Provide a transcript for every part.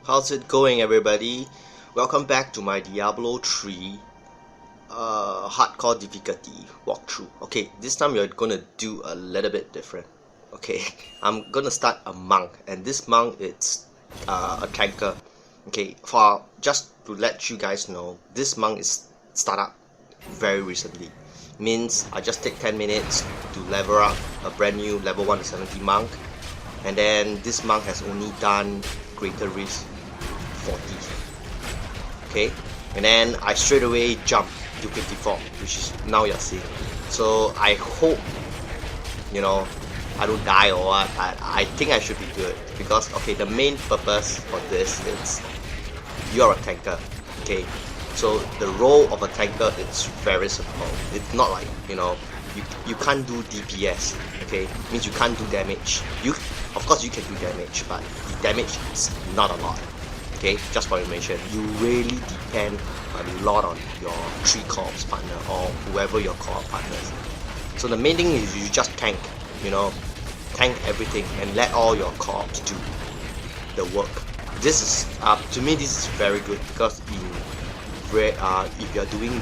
How's it going, everybody? Welcome back to my Diablo 3 hardcore difficulty walkthrough. Okay, this time we're gonna do a little bit different. Okay, I'm gonna start a monk, and this monk is a tanker. Okay, for just to let you guys know, this monk is start up very recently. Means I just take 10 minutes to level up a brand new level 1 to 70 monk, and then this monk has only done greater risk 40. Okay, and then I straight away jump to 54, which is now you're seeing. So I hope, I don't die or what. I think I should be good, because okay, the main purpose for this is you're a tanker. Okay, so the role of a tanker is very simple. It's not like you can't do DPS. Okay, means you can't do damage. Of course you can do damage, but the damage is not a lot. Okay, just for information, you really depend a lot on your 3 co-ops partner or whoever your co-op partners. So the main thing is you just tank, tank everything and let all your co-ops do the work. This is to me this is very good, because if you're doing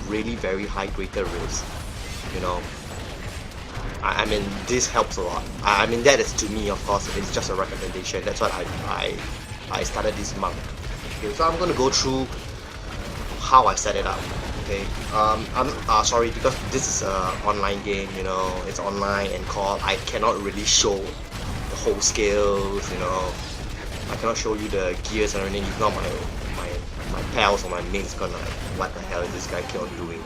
really very high greater risk, I mean this helps a lot. I mean that is, to me, of course, it's just a recommendation. That's what I started this month. Okay, so I'm gonna go through how I set it up. Okay, I'm sorry, because this is a online game. It's online and co-op. I cannot really show the whole skills. I cannot show you the gears and everything. If not, my pals or my mates gonna like, what the hell is this guy keep on doing?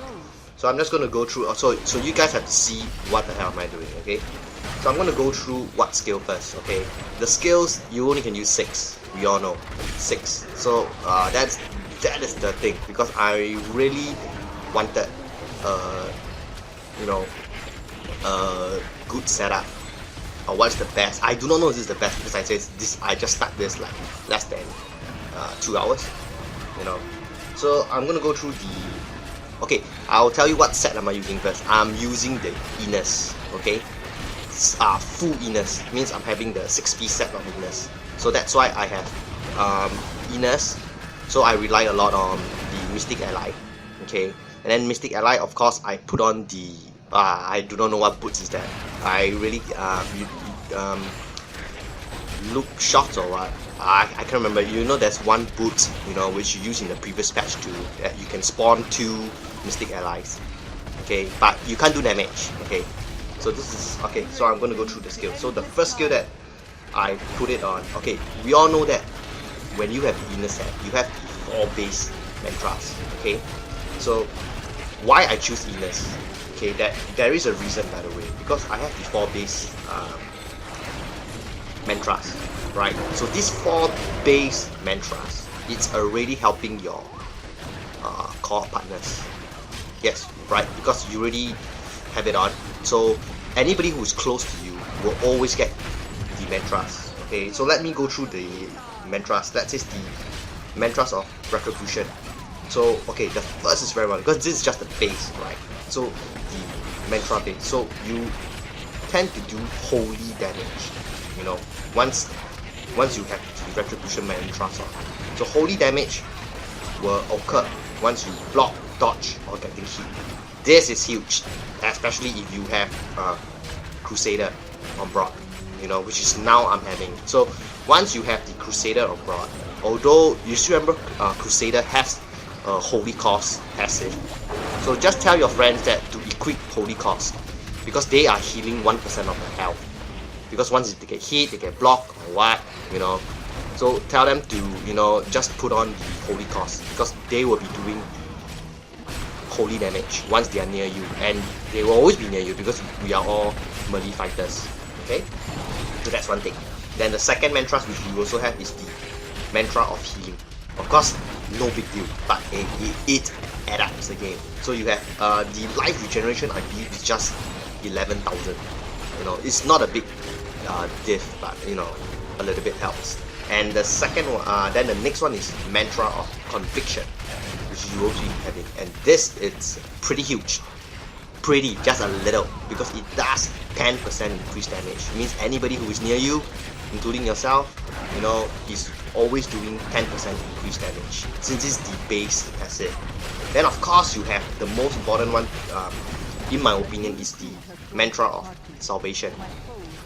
So I'm just gonna go through. So you guys have to see what the hell am I doing. Okay, so I'm gonna go through what skill first. Okay, the skills you only can use 6. We all know 6. So that is the thing, because I really wanted good setup, or what's the best. I do not know if this is the best, because I just start this like less than 2 hours. So I'm gonna go through the. Okay, I'll tell you what set am I using first. I'm using the Inus. Okay, full Inus means I'm having the 6p set of Inus. So that's why I have Inus. So I rely a lot on the Mystic Ally. Okay, and then Mystic Ally, of course, I put on the I do not know what boots is that. I really look shots or what. I can't remember. There's one boot which you use in the previous patch too, that you can spawn 2 Mystic Allies. Okay, but you can't do damage. Okay, so this is okay. So I'm going to go through the skill. So the first skill that I put it on. Okay, we all know that when you have the inner set, you have the 4 base mantras. Okay, so why I choose Inus? Okay, there is a reason, by the way, because I have the 4 base mantras, right? So these 4 base mantras, it's already helping your core partners. Yes, right, because you already have it on. So anybody who is close to you will always get the mantras. Okay, so let me go through the mantras. That is the mantras of retribution. So okay, the first is very well, because this is just the base, right? So the mantra base. So you tend to do holy damage. Once you have the retribution mantras on. So holy damage will occur once you block, dodge, or getting hit. This is huge, especially if you have Crusader on board, which is now I'm having. So once you have the Crusader on board, although you still remember Crusader has a Holy Cost passive, so just tell your friends that to equip Holy Cost, because they are healing 1% of their health. Because once they get hit, they get blocked or what, so tell them to just put on the Holy Cost, because they will be doing holy damage once they are near you, and they will always be near you because we are all melee fighters. Okay, so that's one thing. Then the second mantra which we also have is the mantra of healing. Of course, no big deal, but it adds up again. So you have the life regeneration, I believe, is just 11,000. It's not a big diff, but a little bit helps. And the second one, then the next one is mantra of conviction, which you also have it, and this is pretty huge. Just a little, because it does 10% increased damage. It means anybody who is near you including yourself, you know, is always doing 10% increased damage, since it's the base passive. Then of course you have the most important one, in my opinion, is the Mantra of Salvation.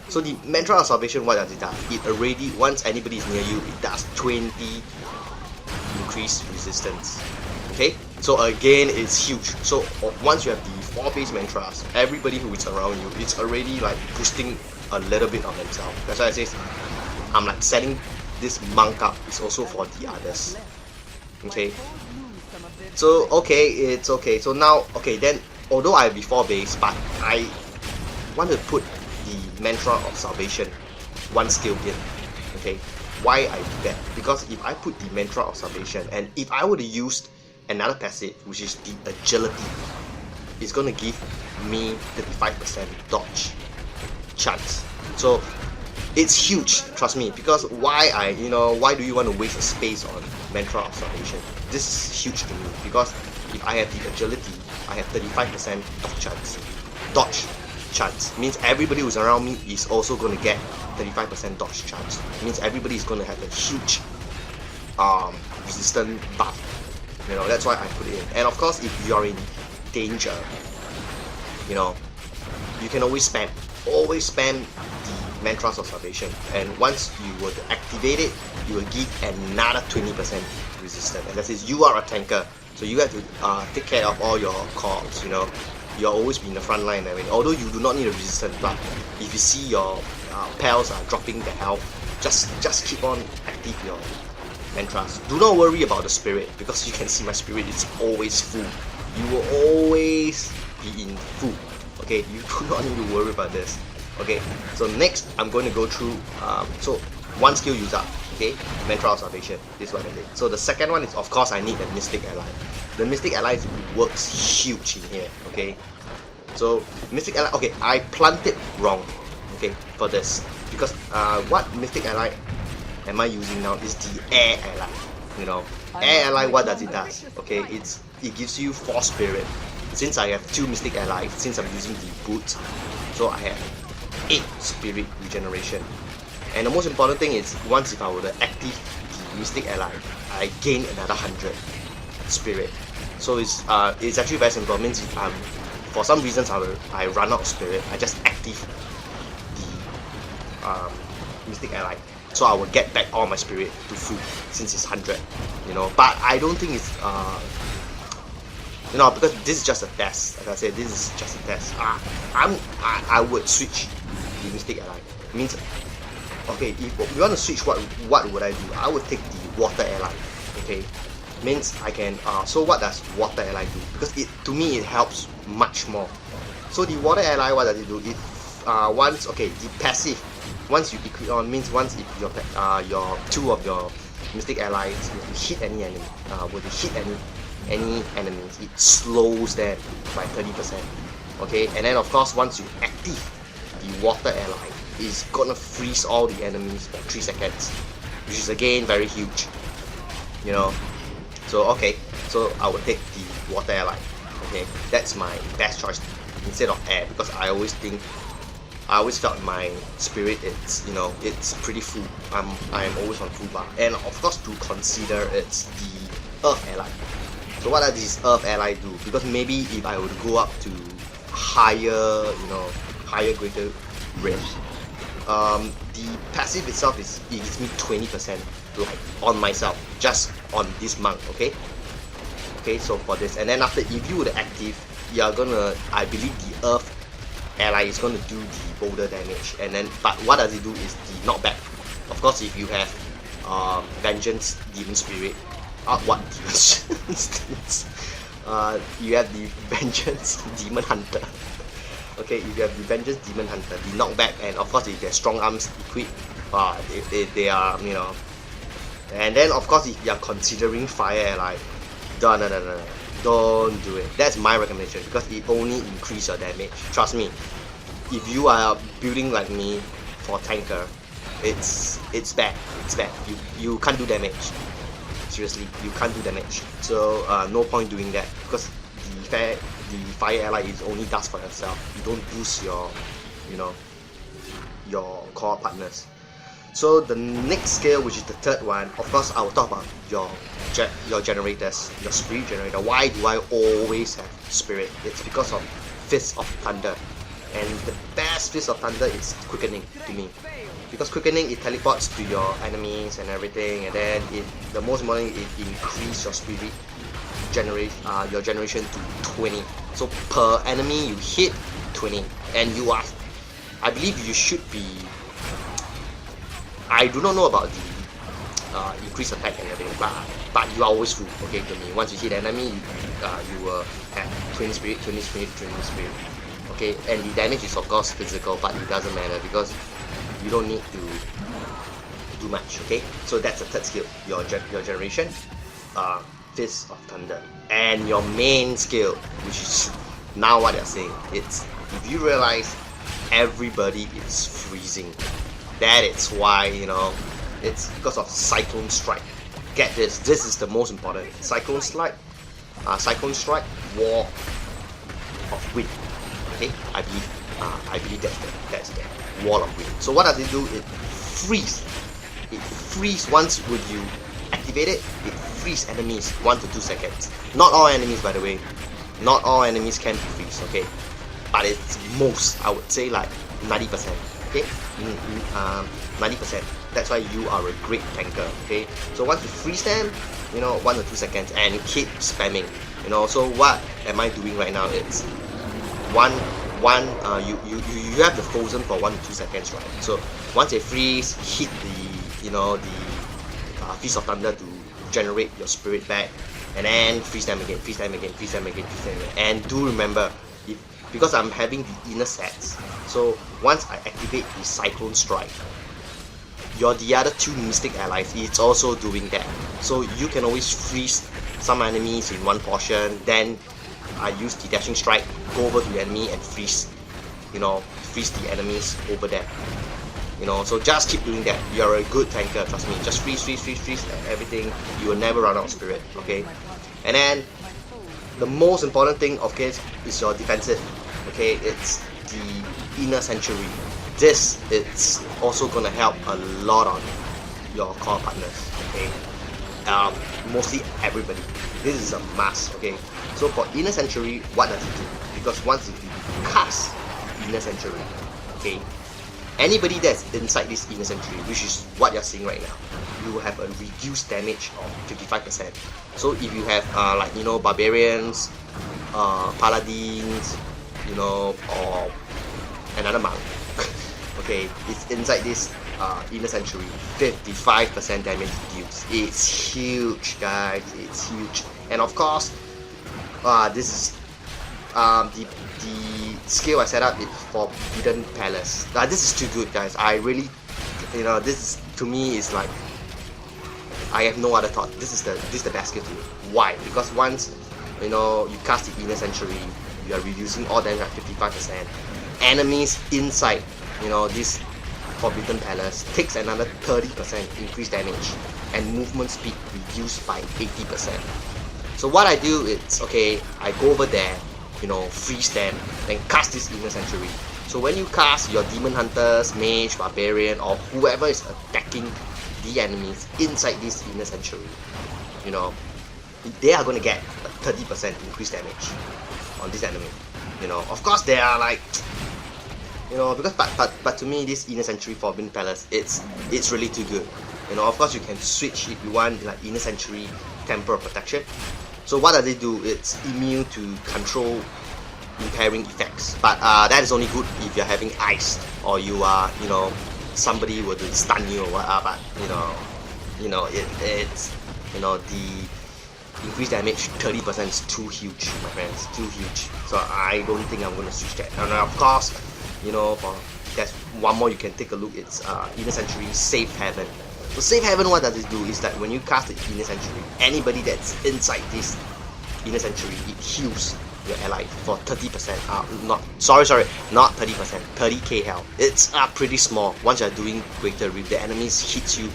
So the Mantra of Salvation, what does it do? It already, once anybody is near you, it does 20 increased resistance. Okay, so again, it's huge. So once you have the 4 base mantras, everybody who is around you, it's already like boosting a little bit of themselves. That's why I say I'm like setting this monk up is also for the others. Okay, so okay, it's okay. So now, okay, then although I have the 4 base, but I want to put the Mantra of Salvation 1 skill in. Okay, why I do that? Because if I put the Mantra of Salvation, and if I were to use another passive, which is the Agility, it's gonna give me 35% dodge chance. So it's huge, trust me. Because why why do you want to waste a space on Mantra of Salvation? This is huge to me, because if I have the Agility, I have 35% dodge chance. Means everybody who's around me is also going to get 35% dodge chance. Means everybody is going to have a huge resistant buff. You know, that's why I put it in. And of course, if you are in danger, you know, you can always spam the Mantras of Salvation, and once you were to activate it, you will give another 20% resistance. And that is, you are a tanker, so you have to take care of all your calls. You know, you'll always be in the front line. I mean, although you do not need a resistance, but if you see your pals are dropping the health, just keep on active your mantras. Do not worry about the spirit, because you can see my spirit is always full. You will always be in full. Okay, you do not need to worry about this. Okay, so next I'm going to go through so 1 skill use up. Okay, Mantra of Salvation, this is what I did. So the second one is, of course, I need a Mystic Ally. The Mystic Ally works huge in here. Okay, so Mystic Ally, okay, I planted wrong, okay, for this, because what Mystic Ally am I using now is the Air Ally. You know, Air Ally, what does it does? Okay, it gives you 4 spirit. Since I have 2 Mystic Allies, since I'm using the boot, so I have 8 spirit regeneration. And the most important thing is, once if I were to active the Mystic Ally, I gain another 100 spirit. So it's actually very simple. It means if for some reasons I run out of spirit, I just active the Mystic Ally. So I will get back all my spirit to full, since it's 100. You know, but I don't think it's you know, because this is just a test. Like I said, this is just a test. I would switch the Mystic Ally. It means, okay, if you want to switch, what would I do? I would take the Water Ally. Okay, means I can. So what does Water Ally do? Because to me it helps much more. So the Water Ally, what does it do? It once, okay, the passive, once you equip on, means once if your 2 of your Mystic Allies, if you hit any enemy, when you hit any enemies, it slows them by 30%. Okay, and then of course, once you active the Water Ally, it's gonna freeze all the enemies for 3 seconds, which is again very huge. You know, so okay, so I will take the Water Ally. Okay, that's my best choice instead of air, because I always felt my spirit, it's, you know, it's pretty full. I'm always on full bar, and of course to consider, it's the Earth Ally. So what does this Earth Ally do? Because maybe if I were to go up to higher, you know, greater range, the passive itself it gives me 20% like on myself, just on this monk. Okay, so for this, and then after, if you were to active, you are gonna, I believe the Earth Ally is gonna do the boulder damage, and then, but what does it do is the knockback. Of course, if you have Vengeance Demon Spirit, what demons? You have the Vengeance Demon Hunter. Okay, if you have the Vengeance Demon Hunter, the knockback, and of course if you have strong arms equipped, they are, you know. And then of course, if you are considering Fire Ally, no, don't do it. That's my recommendation, because it only increases your damage. Trust me, if you are building like me for tanker, it's bad. You can't do damage. Seriously, you can't do damage. So no point doing that, because the Fire Ally is only does for yourself. You don't boost your, you know, your core partners. So the next skill, which is the third one, of course I will talk about your generators, your spirit generator. Why do I always have spirit? It's because of Fist of Thunder, and the best Fist of Thunder is quickening to me, because quickening, it teleports to your enemies and everything, and then the most important, it increase your spirit your generation to 20. So per enemy you hit 20, and you are, I believe you should be, I do not know about the increased attack and everything, but you are always full. Okay, to me, once you hit enemy, you will have 20 spirit, 20 spirit, 20 spirit. Okay, and the damage is of course physical, but it doesn't matter because you don't need to do much. Okay, so that's the third skill, your generation, Fist of Thunder. And your main skill, which is now what they're saying, it's, if you realize everybody is freezing, that is why, you know, it's because of Cyclone Strike. Get this, this is the most important. Cyclone Strike, Wall of Wind. Okay, I believe that's the Wall of Wind. So what does it do? It freeze. It freeze once when you activate it. It freeze enemies 1 to 2 seconds. Not all enemies, by the way. Not all enemies can freeze. Okay, but it's most. I would say like 90%. Okay, 90%. That's why you are a great tanker. Okay, so once you freeze them, you know, 1 or 2 seconds, and keep spamming. You know, so what am I doing right now? It's you have the frozen for 1 to 2 seconds, right? So once they freeze, hit the, you know, the Fist of Thunder to generate your spirit back, and then freeze them again, freeze them again, freeze them again, freeze them again. And do remember, because I'm having the inner sets, so once I activate the Cyclone Strike, the other 2 Mystic Allies, it's also doing that. So you can always freeze some enemies in one portion, then I use the Dashing Strike, go over to the enemy and freeze, you know, freeze the enemies over there. You know, so just keep doing that. You're a good tanker, trust me. Just freeze everything. You will never run out of spirit. Okay, and then the most important thing, of course, is your defensive. Okay, it's the Inner Sanctuary. This it's also gonna help a lot on your core partners. Okay, mostly everybody. This is a must. Okay, so for Inner Sanctuary, what does it do? Because once you cast Inner Sanctuary, okay, anybody that's inside this Inner Sanctuary, which is what you're seeing right now, you will have a reduced damage of 55%. So if you have like, you know, barbarians, paladins, you know, or another monk, okay, it's inside this Inner Sanctuary, 55% damage reduced. It's huge, guys. It's huge. And of course, this is the skill I set up is for Forbidden Palace. This is too good, guys. I really, you know, this is, to me, is like, I have no other thought. This is the best skill to me. Why? Because once, you know, you cast the Inner Sanctuary, you are reducing all damage at 55%. Enemies inside, you know, this Forbidden Palace takes another 30% increased damage, and movement speed reduced by 80%. So what I do is, okay, I go over there, you know, freeze them, then cast this Inner Sanctuary. So when you cast your Demon Hunters, Mage, Barbarian, or whoever is attacking the enemies inside this Inner Sanctuary, you know, they are going to get a 30% increased damage on this enemy. You know, of course they are like, you know, because but to me, this Inner Sanctuary Forbidden Palace, it's really too good. You know, of course you can switch if you want, like Inner Sanctuary Temple of Protection. So what does it do? It's immune to control impairing effects, but that is only good if you're having ice, or you are, you know, somebody were to stun you or whatever. But you know, it's, you know, the increased damage 30% is too huge, my friends, too huge. So I don't think I'm gonna switch that. And of course, you know, there's one more you can take a look. It's Inner Sanctuary Safe Haven. So Safe Haven, what does it do is that when you cast the Inner Sanctuary, anybody that's inside this Inner Sanctuary, it heals your ally for 30%. Not 30%, 30k health. It's pretty small. Once you're doing Greater Rift, the enemies hits you,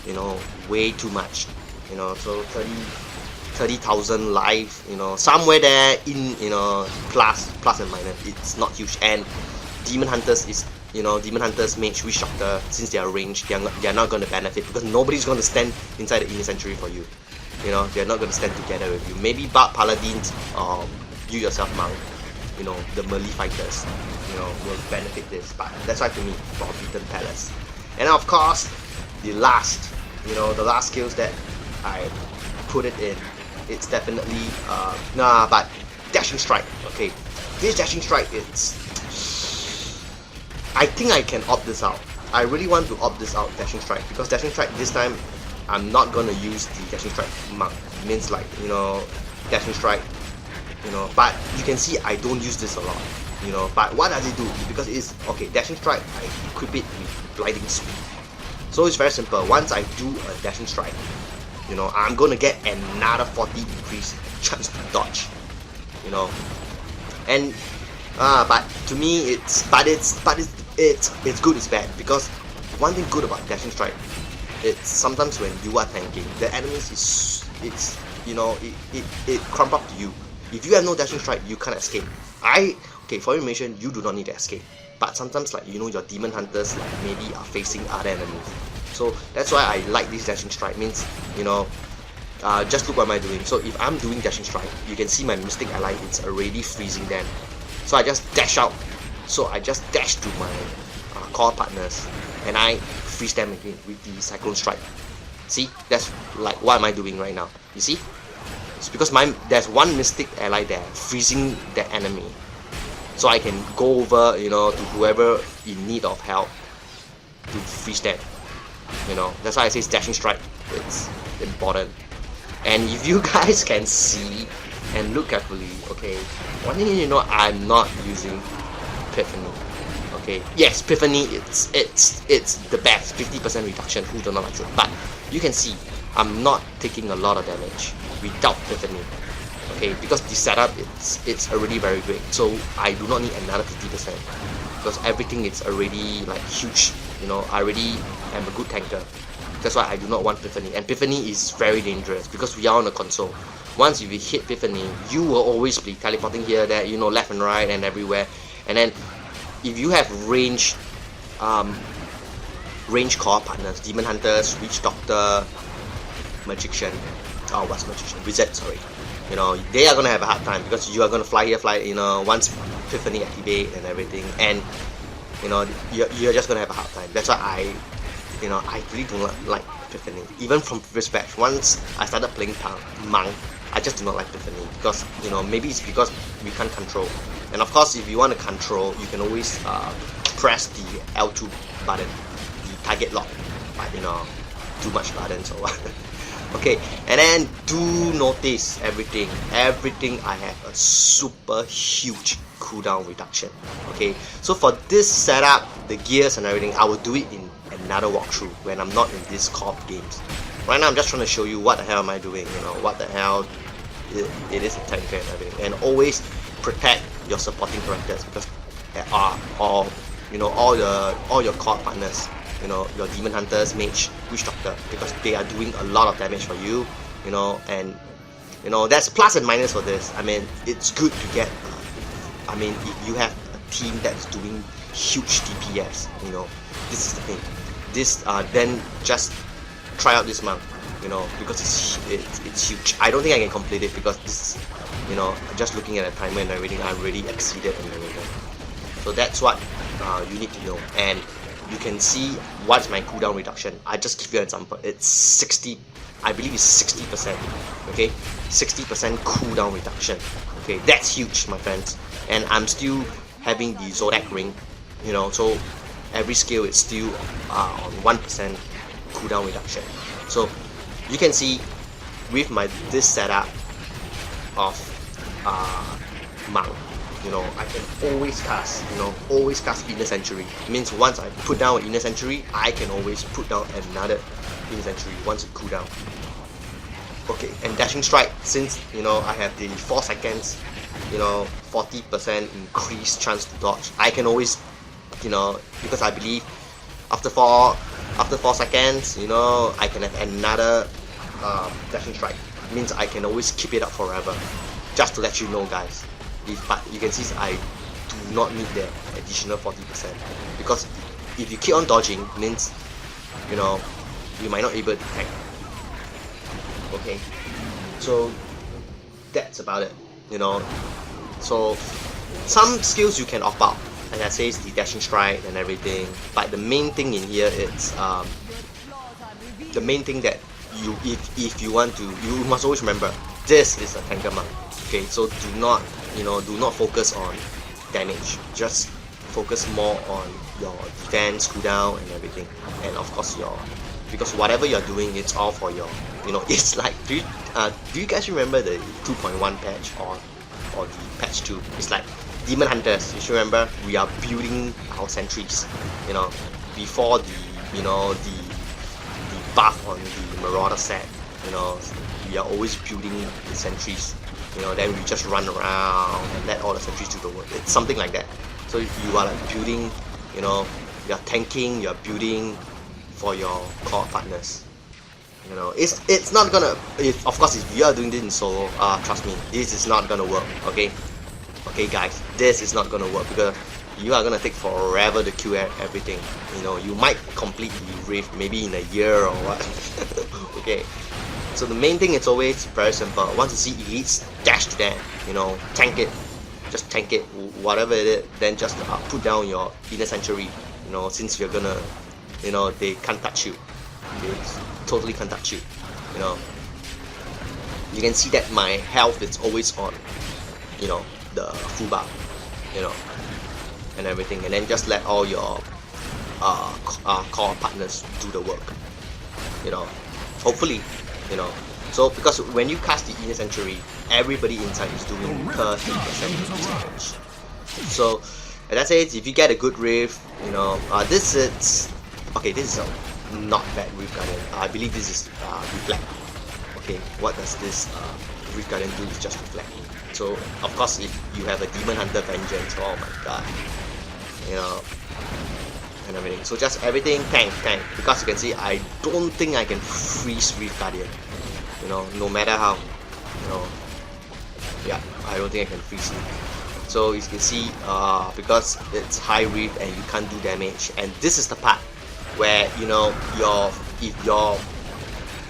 you know, way too much. You know, so 30,000 life, you know, somewhere there in, you know, plus and minus. It's not huge. And Demon Hunters is you know, Demon Hunters, Mage, Witch Doctor, since they are ranged, they are not going to benefit because nobody's going to stand inside the Inner Sanctuary for you. You know, they're not going to stand together with you. Maybe Bard Paladins or you yourself Monk, you know, the melee fighters, you know, will benefit this. But that's why to me, Forbidden Palace. And of course, the last skills that I put it in, it's definitely but Dashing Strike. Okay, this Dashing Strike, I think I can opt this out. I really want to opt this out, Dashing Strike, because Dashing Strike this time I'm not gonna use the Dashing Strike Monk. It means, like, you know, Dashing Strike, you know, but you can see I don't use this a lot, you know. But what does it do? Because it's okay, Dashing Strike, I equip it with Blinding Speed. So it's very simple. Once I do a Dashing Strike, you know, I'm gonna get another 40 increased chance to dodge, you know. And but to me it's good, it's bad, because one thing good about Dashing Strike, it's sometimes when you are tanking, the enemies it crump up to you. If you have no Dashing Strike, you can't escape. Okay, for your information, you do not need to escape. But sometimes, like, you know, your Demon Hunters, like, maybe are facing other enemies. So that's why I like this Dashing Strike. Means, you know, just look what am I doing. So if I'm doing Dashing Strike, you can see my Mystic Ally, it's already freezing them. So I just dash out. So I just dash to my core partners, and I freeze them again with the Cyclone Strike. See, that's like what am I doing right now? You see? It's because there's one Mystic Ally there freezing the enemy. So I can go over, you know, to whoever in need of help to freeze them. You know, that's why I say Dashing Strike, it's important. And if you guys can see and look carefully, okay, one thing you know, I'm not using Epiphany. Okay, yes, Epiphany, it's the best, 50% reduction, who do not like it? But you can see I'm not taking a lot of damage without Epiphany. Okay, because the setup, it's already very great, so I do not need another 50% because everything is already like huge. You know, I already am a good tanker. That's why I do not want Epiphany. And Epiphany is very dangerous because we are on a console. Once you hit Epiphany, you will always be teleporting here, there, you know, left and right and everywhere. And then if you have range core partners, Demon Hunters, Witch Doctor, Magician, what's Magician? Wizard, sorry. You know, they are gonna have a hard time because you are gonna fly here, you know, once Epiphany activate and everything, and you know, you're just gonna have a hard time. That's why I really do not like Epiphany. Even from previous batch, once I started playing Monk, I just do not like Epiphany because, you know, maybe it's because we can't control. And of course, if you want to control, you can always press the L2 button, the target lock, but you know, too much buttons or what. Okay, and then do notice everything I have a super huge cooldown reduction. Okay, so for this setup, the gears and everything, I will do it in another walkthrough when I'm not in these co-op games. Right now I'm just trying to show you what the hell am I doing, you know, what the hell it is a tanker and everything. And always protect your supporting characters because there are all your co-op partners, you know, your Demon Hunters, Mage, Witch Doctor, because they are doing a lot of damage for you, you know. And you know, there's plus and minus for this. I mean, it's good to get if you have a team that's doing huge DPS, you know, this is the thing. This then just try out this monk, you know, because it's huge. I don't think I can complete it because this, you know, just looking at the timer and everything, I already exceeded and everything. So that's what you need to know. And you can see what's my cooldown reduction. I just give you an example. It's 60, I believe it's 60%. Okay, 60% cooldown reduction. Okay, that's huge, my friends. And I'm still having the Zodiac ring, you know, so every skill is still on 1% cooldown reduction. So you can see with this setup of monk, you know, I can always cast Inner Sanctuary. It means once I put down an Inner Sanctuary, I can always put down another Inner Sanctuary once it cool down. Okay, and Dashing Strike, since, you know, I have the 4 seconds, you know, 40% increased chance to dodge, I can always, you know, because I believe after 4 seconds, you know, I can have another Dashing Strike. It means I can always keep it up forever. Just to let you know, guys. But you can see I do not need the additional 40% because if you keep on dodging, means, you know, you might not able to tank. Okay, so that's about it, you know. So some skills you can opt out, as I say, the dashing strike and everything, but the main thing in here is the main thing that you, if you want to, you must always remember, this is a tanker mark. Okay, so do not, you know, do not focus on damage, just focus more on your defense, cooldown and everything, and of course your, because whatever you're doing, it's all for your, you know, it's like, do you guys remember the 2.1 patch or the patch 2? It's like Demon Hunters. You should remember, we are building our sentries, you know, before the, you know, the buff on the Marauder set, you know, we are always building the sentries, you know, then we just run around and let all the sentries do the work. It's something like that. So you are like building, you know, you are tanking, you are building for your core partners. You know, it's not gonna, if of course if you are doing this in solo, trust me, this is not gonna work. Okay guys, this is not gonna work, because you are gonna take forever to kill everything. You know, you might complete the Grift maybe in a year or what. Okay, so the main thing is always very simple. Once you see elites, dash to them, you know, tank it, just tank it, whatever it is, then just put down your inner sanctuary, you know, since you're gonna, you know, they can't touch you, they totally can't touch you, you know. You can see that my health is always on, you know, the full bar, you know, and everything, and then just let all your core partners do the work, you know, hopefully, you know. So because when you cast the inner sanctuary, everybody inside is doing 30% damage. So as I said, if you get a good Rift, you know, this is okay, this is a not bad Rift Guardian. I believe this is reflect. Okay, what does this Rift Guardian do? Is just reflect. So of course, if you have a Demon Hunter Vengeance, oh my god, you know, and everything. So just everything tank, because you can see I don't think I can freeze Rift Guardian, you know, no matter how, you know, yeah, I don't think I can freeze it. So you can see because it's high Rift and you can't do damage, and this is the part where, you know, if your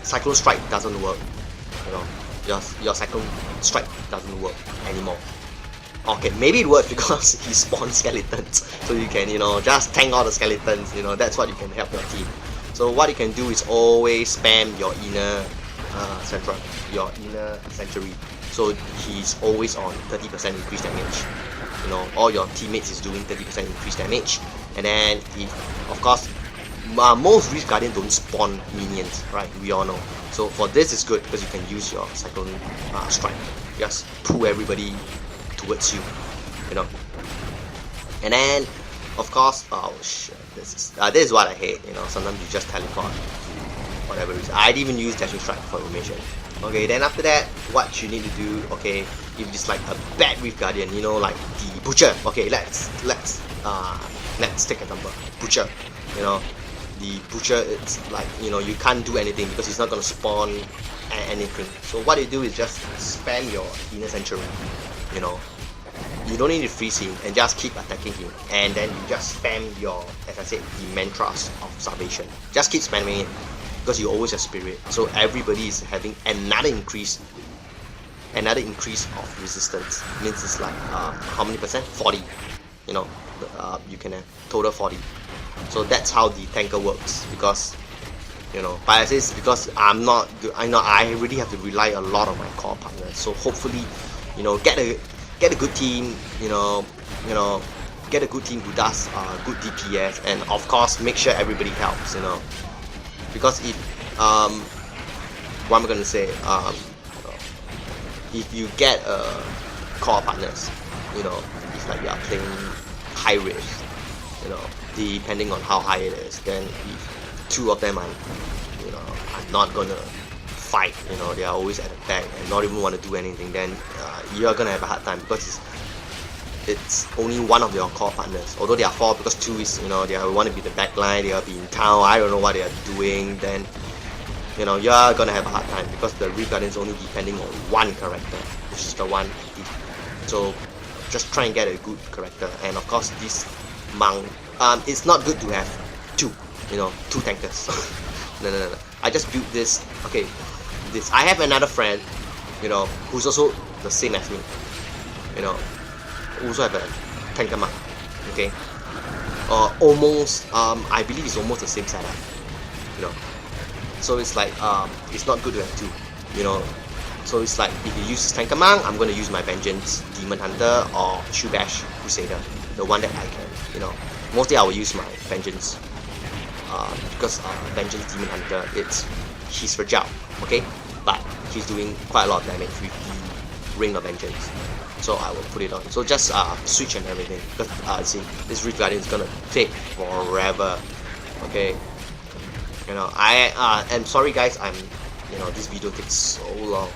Cyclone Strike doesn't work, you know, your Cyclone Strike doesn't work anymore. Okay, maybe it works because he spawns skeletons, so you can, you know, just tank all the skeletons, you know, that's what you can help your team. So what you can do is always spam your inner sanctuary, so he's always on 30% increased damage. You know, all your teammates is doing 30% increased damage, and then if, of course, most Rift Guardian don't spawn minions, right? We all know. So for this is good because you can use your Cyclone Strike, just pull everybody towards you, you know. And then, of course, oh shit, this is what I hate. You know, sometimes you just teleport, whatever reason. I didn't even use Dashing Strike for animation. Okay, then after that, what you need to do, okay, if it's like a bad Rift Guardian, you know, like the Butcher. Okay, let's take a number. Butcher, you know, the Butcher, it's like, you know, you can't do anything because he's not gonna spawn anything. So what you do is just spam your inner sanctuary, you know. You don't need to freeze him and just keep attacking him, and then you just spam your, as I said, the mantras of salvation. Just keep spamming it because you always have spirit. So everybody is having another increase of resistance. Means it's like how many percent? 40. You know, you can have total 40. So that's how the tanker works, because, you know, but I say it's because I know I really have to rely a lot on my core partners. So hopefully, you know, get a good team, you know, get a good team who does good DPS, and of course make sure everybody helps, you know, because if what am I gonna say, if you get core partners, you know, it's like you are playing high risk, you know, depending on how high it is, then if two of them are, you know, are not gonna fight, you know, they are always at the back and not even want to do anything, then you are gonna have a hard time, because it's only one of your core partners. Although there are four, because two is, you know, they want to be the back line, they will be in town, I don't know what they are doing, then, you know, you are gonna have a hard time, because the Rift Guardian is only depending on one character, which is the one active. So just try and get a good character, and of course this monk, it's not good to have two, two tankers. No. I just built this. Okay, I have another friend, who's also the same as me. Who also have a tanker mark. Okay, almost. I believe it's almost the same setup. So it's like it's not good to have two. So it's like if you use tanker monk, I'm gonna use my vengeance demon hunter or Shubash Crusader, the one that I can. Mostly I will use my vengeance. Because vengeance demon hunter, he's fragile, okay, but he's doing quite a lot of damage with the ring of vengeance, so I will put it on. So just switch and everything, because see, this Rift Guardian is gonna take forever, okay. I am sorry guys, this video takes so long,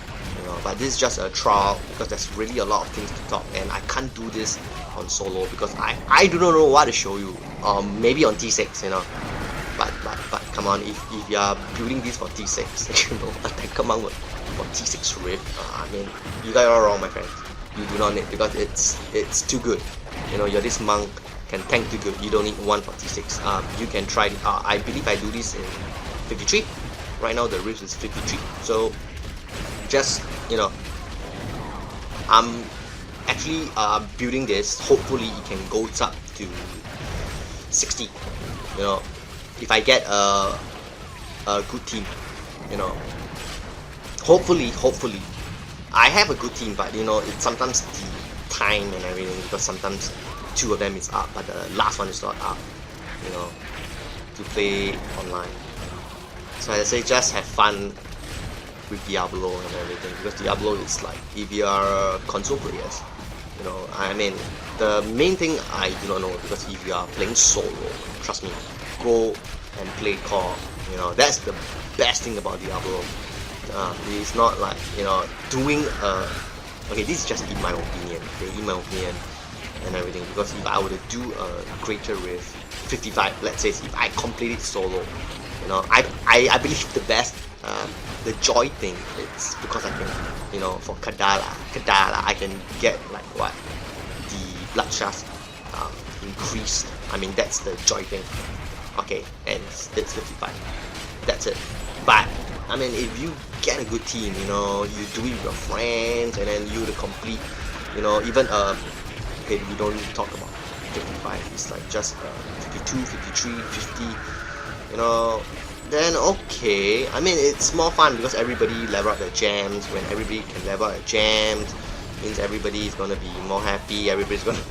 but this is just a trial because there's really a lot of things to talk, and I can't do this on solo because I do not know what to show you. Maybe on T6, But come on, if you are building this for T6, a tanker monk for T6 Rift, I mean, you got it all wrong, my friends. You do not need, because it's too good. Your this monk can tank too good. You don't need one for T6. You can try. I believe I do this in 53. Right now the Rift is 53. So just I'm actually building this. Hopefully it can go up to 60. If I get a good team, hopefully I have a good team, but it's sometimes the time and everything, because sometimes two of them is up but the last one is not up, to play online. So as I say, just have fun with Diablo and everything, because Diablo is like, if you are console players, I mean, the main thing I do not know, because if you are playing solo, trust me, go and play co-op. That's the best thing about Diablo. It's not like doing okay, this is just in my opinion, and everything, because if I were to do a greater with 55, let's say if I complete it solo, I believe the best, the joy thing, it's because I can, for Kadala I can get like what, the blood shots increased. I mean, that's the joy thing. Okay, and it's 55. That's it. But I mean, if you get a good team, you do it with your friends, and then you to complete, even okay, we don't talk about 55. It's like just 52, 53, 50. Then okay. I mean, it's more fun because everybody level up their gems. When everybody can level up their gems, means everybody is gonna be more happy. Everybody's gonna be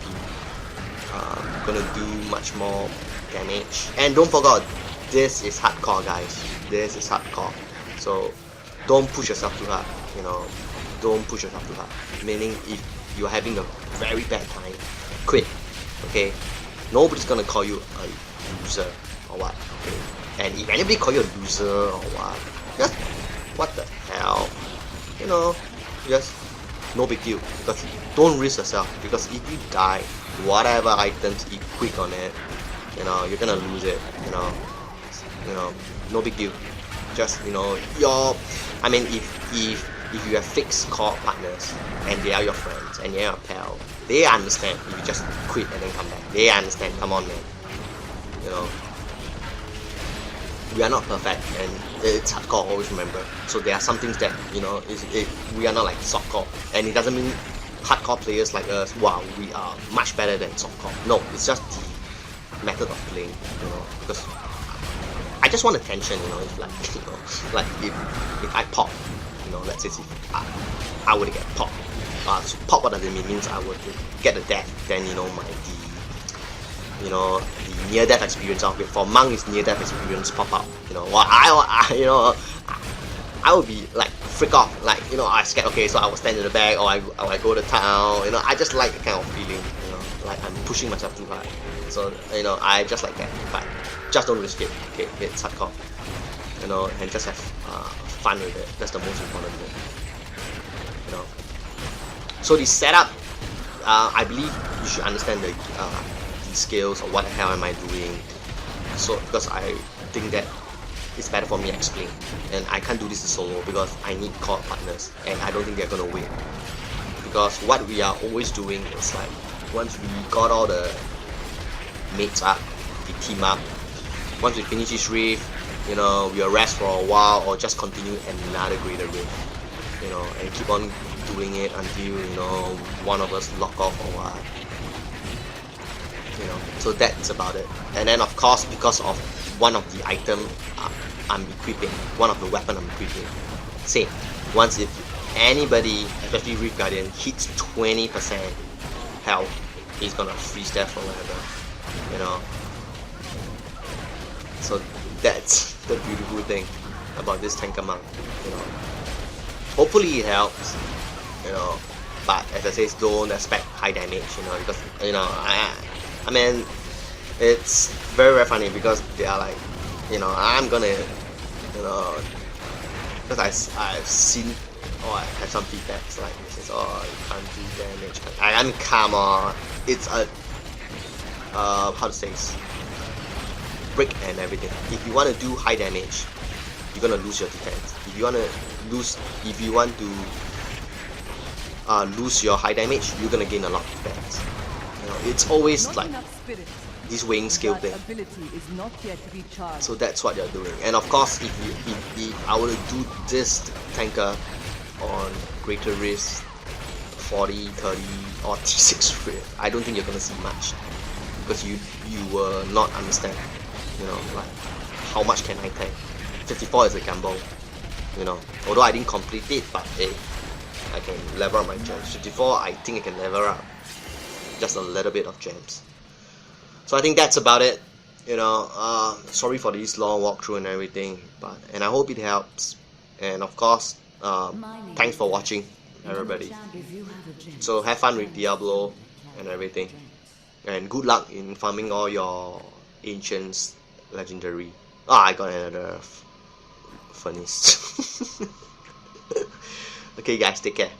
gonna do much more damage. And don't forget, this is hardcore, guys. This is hardcore. So don't push yourself too hard. Don't push yourself too hard. Meaning, if you're having a very bad time, quit. Okay, nobody's gonna call you a loser or what. Okay? And if anybody call you a loser or what, just what the hell, just no big deal. Because don't risk yourself, because if you die, whatever items you quick on it, you're gonna lose it. No big deal. Just I mean, if you have fixed core partners and they are your friends and they are your pal, they understand if you just quit and then come back. They understand. Come on, man. We are not perfect, and it's hardcore, always remember. So there are some things that we are not like softcore, and it doesn't mean hardcore players like us, wow, we are much better than softcore. No, it's just the method of playing, because I just want attention, it's like, like if I pop, let's say if I would get pop. So pop, what does it mean? Means I would get a death, then the near-death experience of it. For monk is near-death experience pop out. I would be like freak off, like I scared. Okay, so I will stand in the back, or I go to town. I just like the kind of feeling. Like I'm pushing myself too hard. So I just like that. But just don't risk it. Okay, it's hardcore. And just have fun with it. That's the most important thing. So the setup, I believe you should understand the skills or what the hell am I doing. So because I think that it's better for me to explain, and I can't do this solo because I need core partners, and I don't think they're gonna win. Because what we are always doing is like, once we got all the mates up, the team up. Once we finish this rift, you know, we'll rest for a while or just continue another greater rift, you know, and keep on doing it until, you know, one of us lock off or what, you know. So that's about it. And then of course, because of one of the item I'm equipping, one of the weapon I'm equipping, say once if anybody, especially Rift Guardian, hits 20% health, he's gonna freeze there forever, you know. So that's the beautiful thing about this tanker mount, you know. Hopefully it helps, you know, but as I say, don't expect high damage, you know, because, you know, I mean, it's very, very funny because they are like, you know, I'm gonna, you know, because I've seen, or I have some feedbacks like this is, oh, you can't do damage. I mean, come on, it's a, how to say this, brick and everything. If you want to do high damage, you're gonna lose your defense. If you want to lose your high damage, you're gonna gain a lot of defense. You know, it's always like this weighing scale thing. So that's what you're doing. And of course, if I were to do this tanker on greater risk 40, 30 or T6 rift, I don't think you're gonna see much, because you will not understand, you know, like how much can I tank. 54 is a gamble, you know, although I didn't complete it, but hey, I can level up my gems. 54 I think I can level up just a little bit of gems. So I think that's about it, you know. Sorry for this long walkthrough and everything, and I hope it helps. And of course, thanks for watching, everybody. So have fun with Diablo and everything, and good luck in farming all your ancients legendary. I got another furnace. Okay guys, take care.